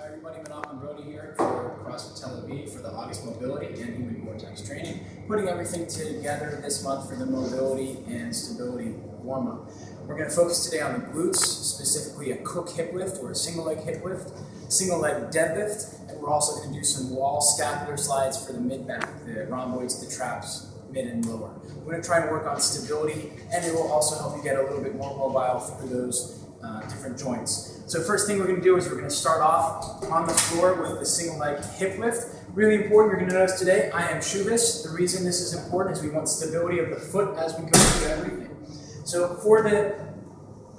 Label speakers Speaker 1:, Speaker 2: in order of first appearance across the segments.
Speaker 1: Hi everybody, Manal Brody here for CrossFit Tel Aviv for the August mobility and human vortex training. Putting everything together this month for the mobility and stability warm-up. We're going to focus today on the glutes, specifically a cook hip lift or a single leg hip lift, single leg deadlift, and we're also going to do some wall scapular slides for the mid-back, the rhomboids, the traps, mid and lower. We're going to try and work on stability, and it will also help you get a little bit more mobile through those different joints. So first thing we're going to do is we're going to start off on the floor with the single leg hip lift. Really important, you're going to notice today I am shoeless. The reason this is important is we want stability of the foot as we go through everything. So for the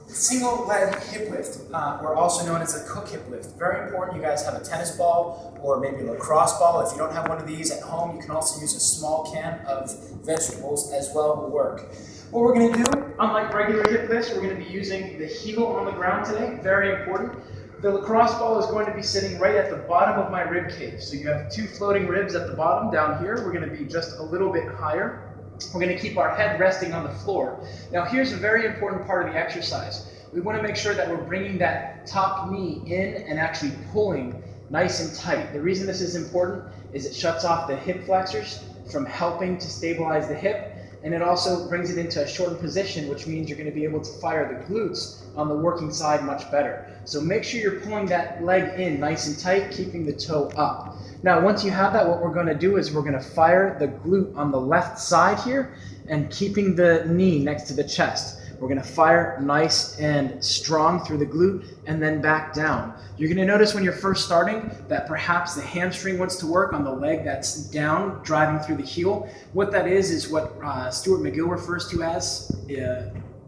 Speaker 1: single leg hip lift, or also known as a cook hip lift, very important you guys have a tennis ball or maybe a lacrosse ball. If you don't have one of these at home, you can also use a small can of vegetables as well will work. What we're going to do, unlike regular hip lifts, we're going to be using the heel on the ground today, very important. The lacrosse ball is going to be sitting right at the bottom of my rib cage. So you have two floating ribs at the bottom down here. We're going to be just a little bit higher. We're going to keep our head resting on the floor. Now here's a very important part of the exercise. We want to make sure that we're bringing that top knee in and actually pulling nice and tight. The reason this is important is it shuts off the hip flexors from helping to stabilize the hip. And it also brings it into a shortened position, which means you're going to be able to fire the glutes on the working side much better. So make sure you're pulling that leg in nice and tight, keeping the toe up. Now, once you have that, what we're going to do is we're going to fire the glute on the left side here and keeping the knee next to the chest. We're going to fire nice and strong through the glute and then back down. You're going to notice when you're first starting that perhaps the hamstring wants to work on the leg that's down, driving through the heel. What that is what Stuart McGill refers to as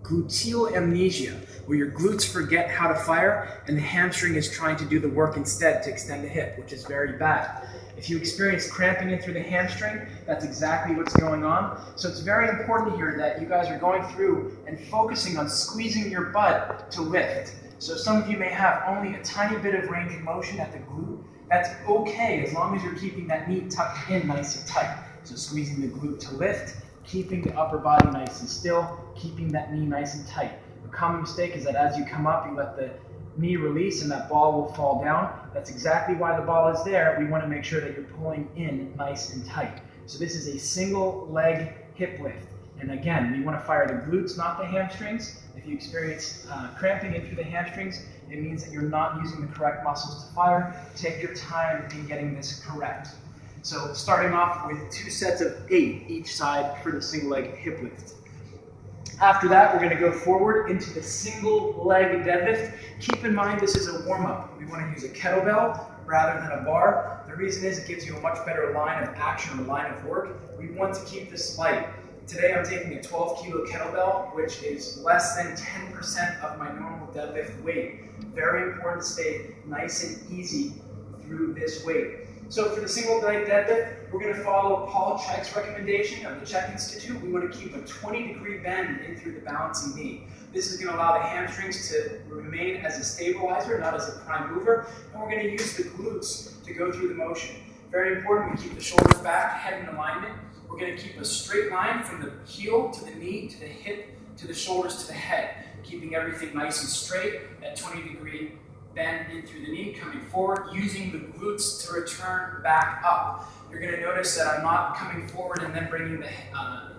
Speaker 1: Gluteal Amnesia, where your glutes forget how to fire and the hamstring is trying to do the work instead to extend the hip, which is very bad. If you experience cramping in through the hamstring, that's exactly what's going on. So it's very important here that you guys are going through and focusing on squeezing your butt to lift. So some of you may have only a tiny bit of range of motion at the glute. That's okay as long as you're keeping that knee tucked in nice and tight. So squeezing the glute to lift, keeping the upper body nice and still, keeping that knee nice and tight. A common mistake is that as you come up, you let the knee release and that ball will fall down. That's exactly why the ball is there. We want to make sure that you're pulling in nice and tight. So this is a single leg hip lift. And again, we want to fire the glutes, not the hamstrings. If you experience cramping in through the hamstrings, it means that you're not using the correct muscles to fire. Take your time in getting this correct. So starting off with 2 sets of 8 each side for the single leg hip lift. After that, we're going to go forward into the single leg deadlift. Keep in mind this is a warm-up. We want to use a kettlebell rather than a bar. The reason is it gives you a much better line of action or line of work. We want to keep this light. Today I'm taking a 12 kilo kettlebell, which is less than 10% of my normal deadlift weight. Very important to stay nice and easy through this weight. So for the single leg deadlift, we're going to follow Paul Chek's recommendation of the Chek Institute. We want to keep a 20-degree bend in through the balancing knee. This is going to allow the hamstrings to remain as a stabilizer, not as a prime mover. And we're going to use the glutes to go through the motion. Very important, we keep the shoulders back, head in alignment. We're going to keep a straight line from the heel to the knee, to the hip, to the shoulders, to the head. Keeping everything nice and straight, that 20-degree bend in through the knee, coming forward, using the glutes to return back up. You're going to notice that I'm not coming forward and then bringing the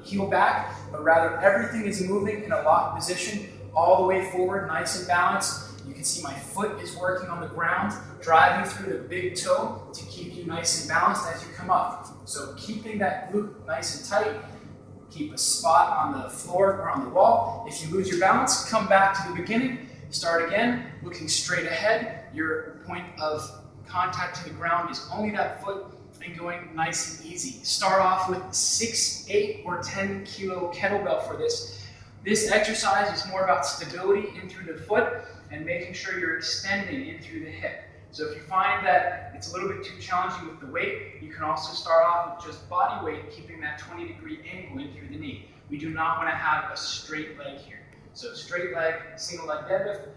Speaker 1: heel back, but rather everything is moving in a locked position all the way forward, nice and balanced. You can see my foot is working on the ground, driving through the big toe to keep you nice and balanced as you come up. So keeping that glute nice and tight, keep a spot on the floor or on the wall. If you lose your balance, come back to the beginning. Start again, looking straight ahead. Your point of contact to the ground is only that foot and going nice and easy. Start off with 6, 8, or 10 kilo kettlebell for this. This exercise is more about stability in through the foot and making sure you're extending in through the hip. So if you find that it's a little bit too challenging with the weight, you can also start off with just body weight, keeping that 20-degree angle in through the knee. We do not want to have a straight leg here. So straight leg, single leg deadlift,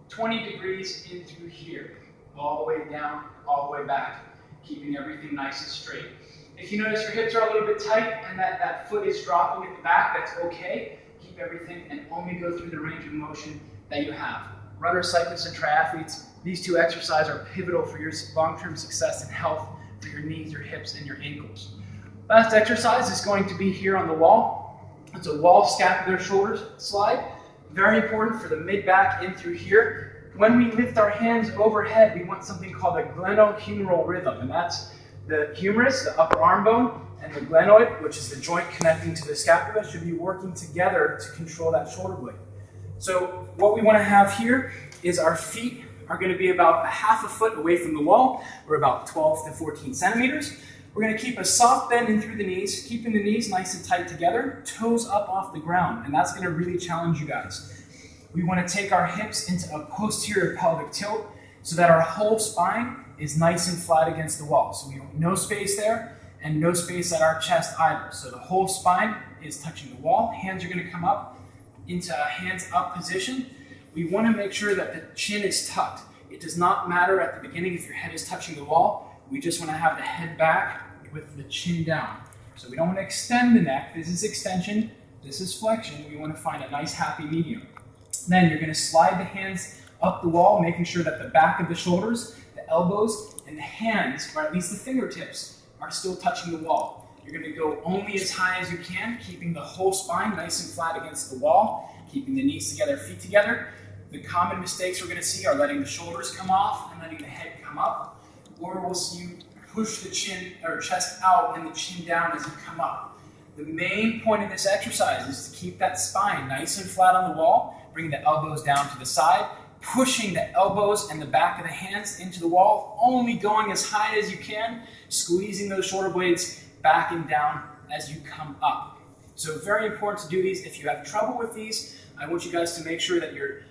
Speaker 1: 20 degrees in through here, all the way down, all the way back, keeping everything nice and straight. If you notice your hips are a little bit tight and that foot is dropping at the back, that's okay. Keep everything and only go through the range of motion that you have.
Speaker 2: runners, cyclists, and triathletes, these two exercises are pivotal for your long-term success and health for your knees, your hips, and your ankles. Last exercise is going to be here on the wall. It's a wall scapular shoulders slide. Very important for the mid-back in through here. When we lift our hands overhead, we want something called a glenohumeral rhythm, and that's the humerus, the upper arm bone, and the glenoid, which is the joint connecting to the scapula, should be working together to control that shoulder blade. So what we want to have here is our feet are going to be about a half a foot away from the wall, or about 12 to 14 centimeters. We're going to keep a soft bend in through the knees, keeping the knees nice and tight together, toes up off the ground, and that's going to really challenge you guys. We want to take our hips into a posterior pelvic tilt so that our whole spine is nice and flat against the wall. So we have no space there and no space at our chest either. So the whole spine is touching the wall. Hands are going to come up into a hands up position. We want to make sure that the chin is tucked. It does not matter at the beginning if your head is touching the wall. We just want to have the head back with the chin down. So we don't want to extend the neck. This is extension. This is flexion. We want to find a nice happy medium. Then you're going to slide the hands up the wall, making sure that the back of the shoulders, the elbows, and the hands, or at least the fingertips, are still touching the wall. You're going to go only as high as you can, keeping the whole spine nice and flat against the wall, keeping the knees together, feet together. The common mistakes we're going to see are letting the shoulders come off and letting the head come up, or we'll see you push the chin or chest out and the chin down as you come up. The main point of this exercise is to keep that spine nice and flat on the wall, bring the elbows down to the side, pushing the elbows and the back of the hands into the wall, only going as high as you can, squeezing those shoulder blades back and down as you come up. So very important to do these. If you have trouble with these, I want you guys to make sure that you're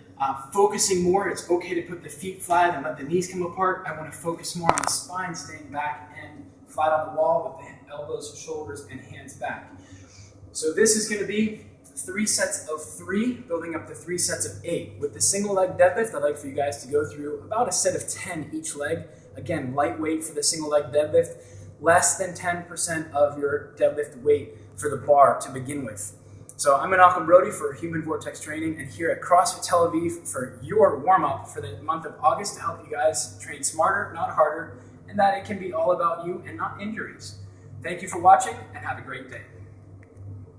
Speaker 2: focusing more. It's okay to put the feet flat and let the knees come apart. I want to focus more on the spine staying back and flat on the wall with the elbows, shoulders, and hands back. So this is going to be 3 sets of 3, building up to 3 sets of 8. With the single leg deadlift, I'd like for you guys to go through about a set of 10 each leg. Again, lightweight for the single leg deadlift, less than 10% of your deadlift weight for the bar to begin with. So I'm Menachem Brody for Human Vortex Training, and here at CrossFit Tel Aviv for your warm-up for the month of August to help you guys train smarter, not harder, and that it can be all about you and not injuries. Thank you for watching, and have a great day.